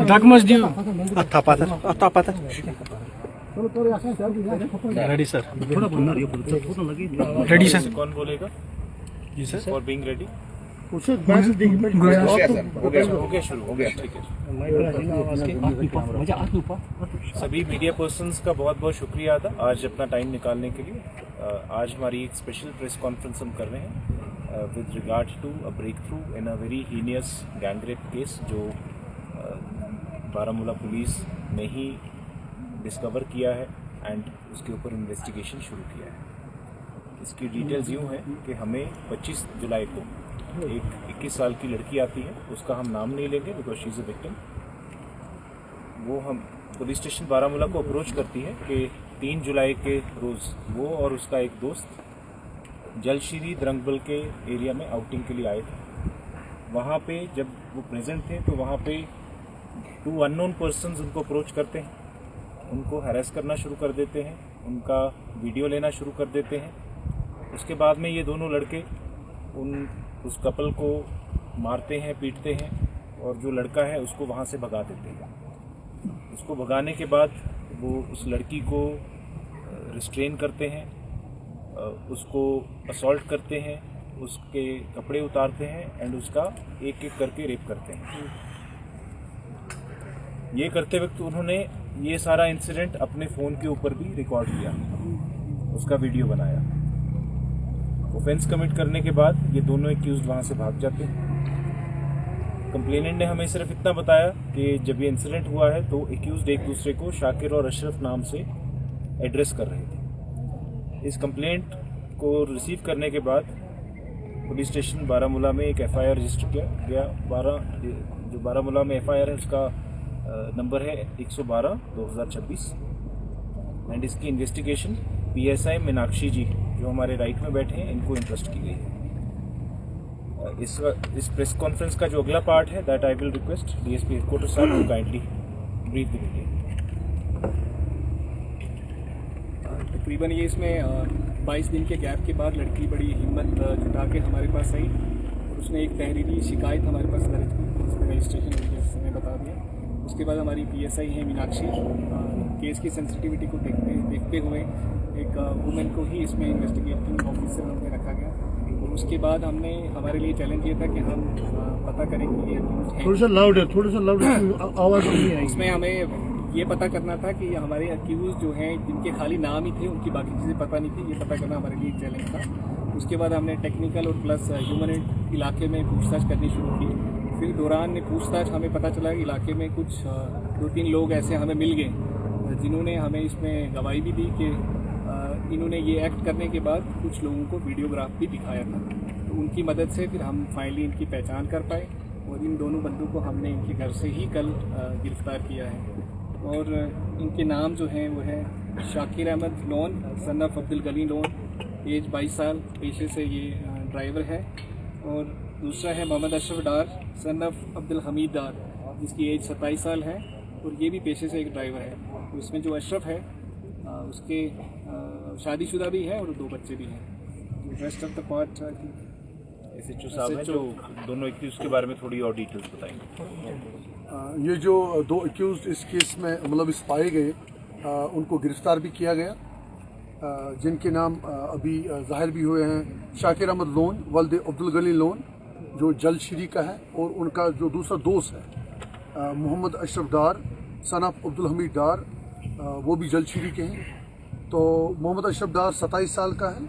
धक मच दियो ready sir ready sir कौन बोलेगा जी सर फॉर बीइंग रेडी हो गया शुरू हो गया ठीक है। सभी मीडिया पर्सन्स का बहुत बहुत शुक्रिया था आज अपना टाइम निकालने के लिए। आज हमारी एक स्पेशल प्रेस कॉन्फ्रेंस हम कर रहे हैं with regard to a breakthrough in a very heinous gang rape case जो बारामूला पुलिस ने ही डिस्कवर किया है एंड उसके ऊपर इन्वेस्टिगेशन शुरू किया है। इसकी डिटेल्स यूँ है कि हमें 25 जुलाई को एक 21 साल की लड़की आती है, उसका हम नाम नहीं लेंगे because she is a victim. वो हम पुलिस स्टेशन बारामूला को अप्रोच करती है कि 3 जुलाई के रोज़ वो और उसका एक दोस्त जलशीरी द्रंगबल के एरिया में आउटिंग के लिए आए थे। वहाँ पे जब वो प्रेजेंट थे तो वहाँ पे 2 अननोन पर्सन्स उनको अप्रोच करते हैं, उनको हैरेस करना शुरू कर देते हैं, उनका वीडियो लेना शुरू कर देते हैं। उसके बाद में ये दोनों लड़के उस कपल को मारते हैं, पीटते हैं और जो लड़का है उसको वहाँ से भगा देते हैं। उसको भगाने के बाद वो उस लड़की को रिस्ट्रेन करते हैं, उसको असॉल्ट करते हैं, उसके कपड़े उतारते हैं एंड उसका एक एक करके रेप करते हैं। ये करते वक्त उन्होंने ये सारा इंसिडेंट अपने फ़ोन के ऊपर भी रिकॉर्ड किया, उसका वीडियो बनाया। ऑफेंस कमिट करने के बाद ये दोनों एक्यूज्ड वहाँ से भाग जाते हैं। कंप्लेनेंट ने हमें सिर्फ इतना बताया कि जब ये इंसिडेंट हुआ है तो एक्यूज्ड एक दूसरे को शाकिर और अशरफ नाम से एड्रेस कर रहे थे। इस कंप्लेंट को रिसीव करने के बाद पुलिस स्टेशन बारामूला में एक एफआईआर रजिस्टर किया गया। जो बारामूला में एफआईआर है उसका नंबर है 112/2026 एंड इसकी इन्वेस्टिगेशन पीएसआई मीनाक्षी जी जो हमारे राइट में बैठे हैं इनको इंटरेस्ट की गई है। इस प्रेस कॉन्फ्रेंस का जो अगला पार्ट है that I will request DSP headquarter साहब to kindly brief the media. तकरीबन ये इसमें 22 दिन के गैप के बाद लड़की बड़ी हिम्मत जुटा के हमारे पास आई और उसने एक तहरीरी शिकायत हमारे पास दर्ज की जिसमें रजिस्ट्रेशन समय बता दिया। उसके बाद हमारी पीएसआई है मीनाक्षी केस की सेंसिटिविटी को देखते हुए एक वुमेन को ही इसमें इन्वेस्टिगेटिंग ऑफिसर हमने रखा गया और उसके बाद हमने हमारे लिए चैलेंज ये था कि हम पता करें कि ये थोड़ा सा लाउड है आवाज़ नहीं आई। इसमें हमें ये पता करना था कि हमारे अक्यूज जो हैं जिनके खाली नाम ही थे उनकी बाकी चीज़ें पता नहीं थी, ये पता करना हमारे लिए एक चैलेंज था। उसके बाद हमने टेक्निकल और प्लस ह्यूमन इलाके में पूछताछ करनी शुरू की। फिर दौरान पूछताछ हमें पता चला कि इलाके में कुछ 2-3 लोग ऐसे हमें मिल गए जिन्होंने हमें इसमें गवाही भी दी कि इन्होंने ये एक्ट करने के बाद कुछ लोगों को वीडियोग्राफ भी दिखाया था। तो उनकी मदद से फिर हम फाइनली इनकी पहचान कर पाए और इन दोनों बंदों को हमने इनके घर से ही कल गिरफ्तार किया है। और इनके नाम जो हैं वो है Shakir Ahmad Lone son of Abdul Gani Lone, age 22 साल, पेशे से ये ड्राइवर है। और दूसरा है मोहम्मद अशरफ डार सन ऑफ अब्दुल हमीद डार जिसकी एज 27 साल है और ये भी पेशे से एक ड्राइवर है। तो इसमें जो अशरफ है उसके शादीशुदा भी है और 2 बच्चे भी हैं। Rest of the part SHO साहब हैं जो दोनों एक्यूज के बारे में थोड़ी और डिटेल्स बताएंगे। ये जो 2 एक्यूज इस केस में मतलब इस पाए गए उनको गिरफ्तार भी किया गया, जिनके नाम अभी जाहिर भी हुए हैं। शाकिर अहमद लोन वल्द अब्दुल गनी लोन जो जलशीरी का है और उनका जो दूसरा दोस्त है मोहम्मद अशरफ डार सन ऑफ अब्दुल हमीद डार, वो भी जलशीरी के हैं। तो मोहम्मद अशरफ डार 27 साल का है,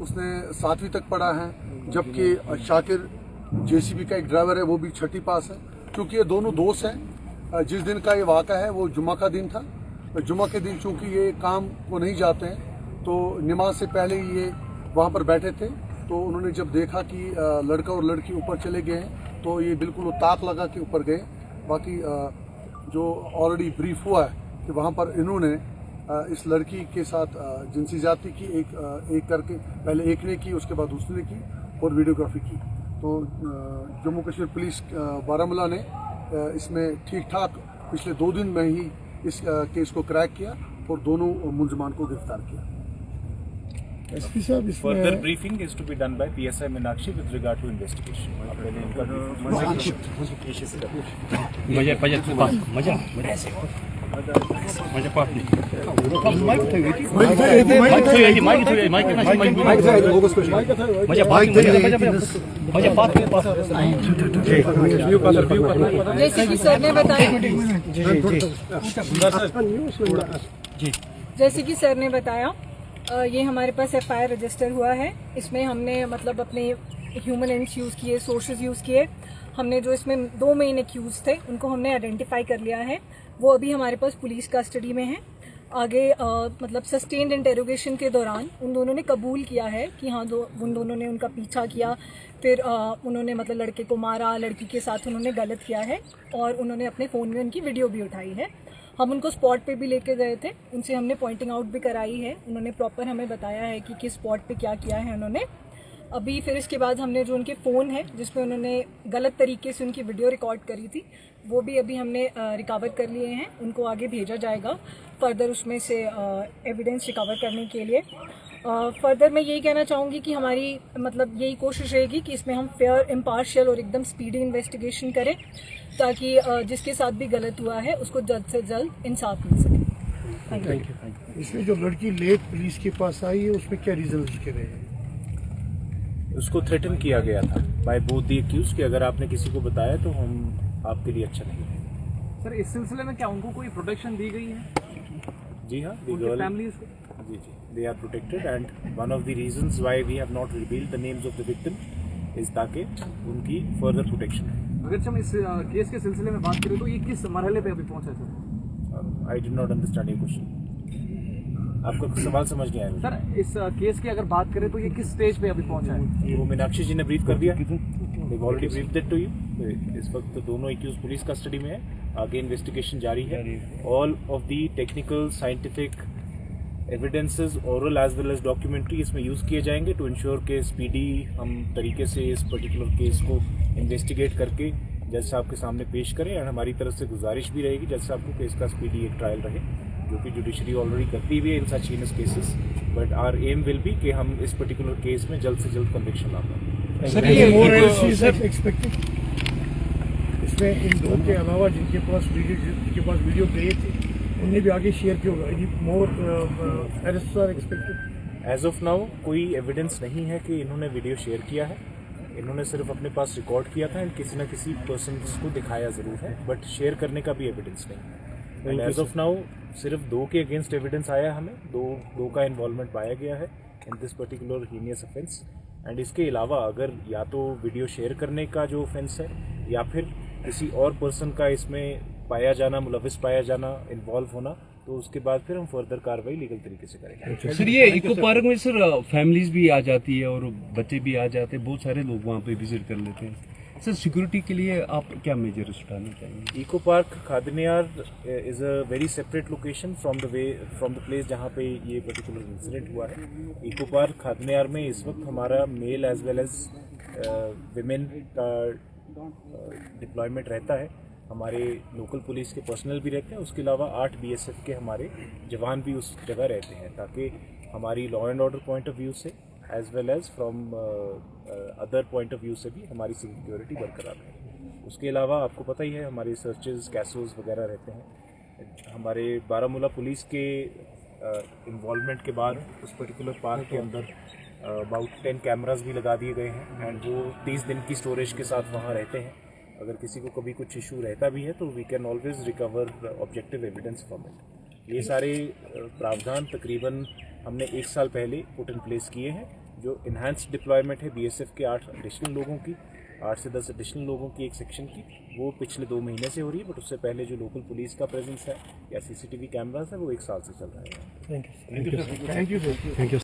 उसने 7वीं तक पढ़ा है, जबकि शाकिर जेसीबी का एक ड्राइवर है वो भी 6ठी पास है। क्योंकि ये दोनों दोस्त हैं, जिस दिन का ये वाक़ा है वो जुम्मा का दिन था। जुम्मा के दिन चूँकि ये काम को नहीं जाते हैं तो नमाज से पहले ये वहाँ पर बैठे थे। तो उन्होंने जब देखा कि लड़का और लड़की ऊपर चले गए हैं तो ये बिल्कुल वो ताक लगा के ऊपर गए। बाकी जो ऑलरेडी ब्रीफ हुआ है कि वहाँ पर इन्होंने इस लड़की के साथ जिनसी ज़्यादती की एक करके पहले एक ने की, उसके बाद दूसरे ने की और वीडियोग्राफी की। तो जम्मू कश्मीर पुलिस बारामूला ने इसमें ठीक ठाक पिछले 2 दिन में ही इस केस को क्रैक किया और दोनों मुलजमान को गिरफ्तार किया। एसपी साहब Further इसमें briefing is to be done by PSI Meenakshi with regard to investigation. आप पहले इनका जैसे कि सर ने बताया ये हमारे पास FIR रजिस्टर हुआ है। इसमें हमने मतलब अपने ह्यूमन एंड्स यूज़ किए, सोर्सेज यूज़ किए। हमने जो इसमें 2 मेन एक्यूज थे उनको हमने आइडेंटिफाई कर लिया है। वो अभी हमारे पास पुलिस कस्टडी में है। आगे मतलब सस्टेन्ड इंटेरोगेशन के दौरान उन दोनों ने कबूल किया है कि हाँ उन दोनों ने उनका पीछा किया, फिर उन्होंने मतलब लड़के को मारा, लड़की के साथ उन्होंने गलत किया है और उन्होंने अपने फ़ोन में उनकी वीडियो भी उठाई है। हम उनको स्पॉट पे भी लेके गए थे, उनसे हमने पॉइंटिंग आउट भी कराई है। उन्होंने प्रॉपर हमें बताया है कि किस स्पॉट पे क्या किया है उन्होंने। अभी फिर इसके बाद हमने जो उनके फ़ोन है जिसमें उन्होंने गलत तरीके से उनकी वीडियो रिकॉर्ड करी थी वो भी अभी हमने रिकवर कर लिए हैं। उनको आगे भेजा जाएगा फर्दर उसमें से एविडेंस रिकवर करने के लिए। फर्दर मैं यही कहना चाहूँगी कि हमारी मतलब यही कोशिश रहेगी कि इसमें हम फेयर, इम्पार्शियल और एकदम स्पीडी इन्वेस्टिगेशन करें ताकि जिसके साथ भी गलत हुआ है उसको जल्द से जल्द इंसाफ मिल सके। Thank you. इसमें जो लड़की लेट पुलिस के पास आई है उसमें क्या रीजन लिखे गए हैं? उसको थ्रेटन किया गया था बाय बोथ द एक्यूज कि अगर आपने किसी को बताया तो हम आपके लिए अच्छा नहीं है। सर इस सिलसिले में क्या उनको कोई प्रोटेक्शन दी गई है? जी हाँ, फैमिलीज को जी they are protected and one of the reasons why we have not revealed the names of the victim is ताकि उनकी further protection है। अगर हम इस केस के सिलसिले में बात करें तो ये किस मरहले पे अभी पहुंचा है sir? I did not understand your question. आपका सवाल समझ नहीं आया सर इस केस की अगर बात करें तो ये किस स्टेज पे अभी पहुंचा है? वो मीनाक्षी जी ने ब्रीफ कर दिया। They've already briefed it to you. इस वक्त दोनों एक्यूज पुलिस कस्टडी में है, आगे इन्वेस्टिगेशन जारी है। All of the technical, scientific evidences, oral as well as documentary इसमें यूज किए जाएंगे टू इंश्योर के स्पीडी हम तरीके से इस पर्टिकुलर केस को इन्वेस्टिगेट करके जज साहब के सामने पेश करें। और हमारी तरफ से गुजारिश भी रहेगी जज साहब को कि इसका स्पीडी एक ट्रायल रहे, जो कि जुडिशरी ऑलरेडी करती भी है in such heinous cases. But our aim will be कि हम इस पर्टिकुलर केस में जल्द से जल्द कन्विक्शन ला पाएं। इसमें इन दो के अलावा जिनके पास वीडियो गए थे उन्हें भी आगे शेयर क्यों more arrest are expected? As of now कोई एविडेंस नहीं है कि इन्होंने वीडियो शेयर किया है। इन्होंने सिर्फ अपने पास रिकॉर्ड किया था एंड किसी न किसी पर्सन को दिखाया ज़रूर है, बट शेयर करने का भी एविडेंस नहीं है। एज ऑफ नाउ सिर्फ 2 के अगेंस्ट एविडेंस आया हमें, दो का इन्वॉल्वमेंट पाया गया है in this particular heinous offence. And इसके अलावा अगर या तो वीडियो शेयर करने का जो ऑफेंस है या फिर किसी और पर्सन का इसमें पाया जाना, मुलविस पाया जाना, इन्वॉल्व होना, तो उसके बाद फिर हम फर्दर कार्रवाई लीगल तरीके से करेंगे। सर ये इको पार्क में सर फैमिलीज भी आ जाती है और बच्चे भी आ जाते हैं, बहुत सारे लोग वहाँ पे विजिट कर लेते हैं। सर सिक्योरिटी के लिए आप क्या मेजर्स उठाना चाहेंगे? Eco park Khadniyar is a very separate location from the place जहाँ पे ये पर्टिकुलर इंसिडेंट हुआ है। इको पार्क खादनियार में इस वक्त हमारा male as well as women का डिप्लॉयमेंट रहता है। हमारे लोकल पुलिस के पर्सनल भी रहते हैं, उसके अलावा 8 BSF के हमारे जवान भी उस जगह रहते हैं ताकि हमारी law and order point of view से as well as from other point of view से भी हमारी सिक्योरिटी बरकरार है। उसके अलावा आपको पता ही है हमारे सर्चेज, कैसोज वगैरह रहते हैं। हमारे बारामूला पुलिस के इन्वॉल्वमेंट के बाद उस पर्टिकुलर पार्क के अंदर अबाउट 10 कैमराज भी लगा दिए गए हैं एंड वो 30 दिन की स्टोरेज के साथ वहाँ रहते हैं। अगर किसी को कभी कुछ इशू रहता भी है तो we can always recover objective evidence from it. ये सारे प्रावधान तकरीबन हमने 1 साल पहले पुट इन प्लेस किए हैं। जो इन्हांस्ड डिप्लॉयमेंट है BSF के 8 एडिशनल लोगों की, 8 से 10 एडिशनल लोगों की एक सेक्शन की, वो पिछले 2 महीने से हो रही है। बट उससे पहले जो लोकल पुलिस का प्रेजेंस है या CCTV कैमरास है वो 1 साल से चल रहा है। Thank you.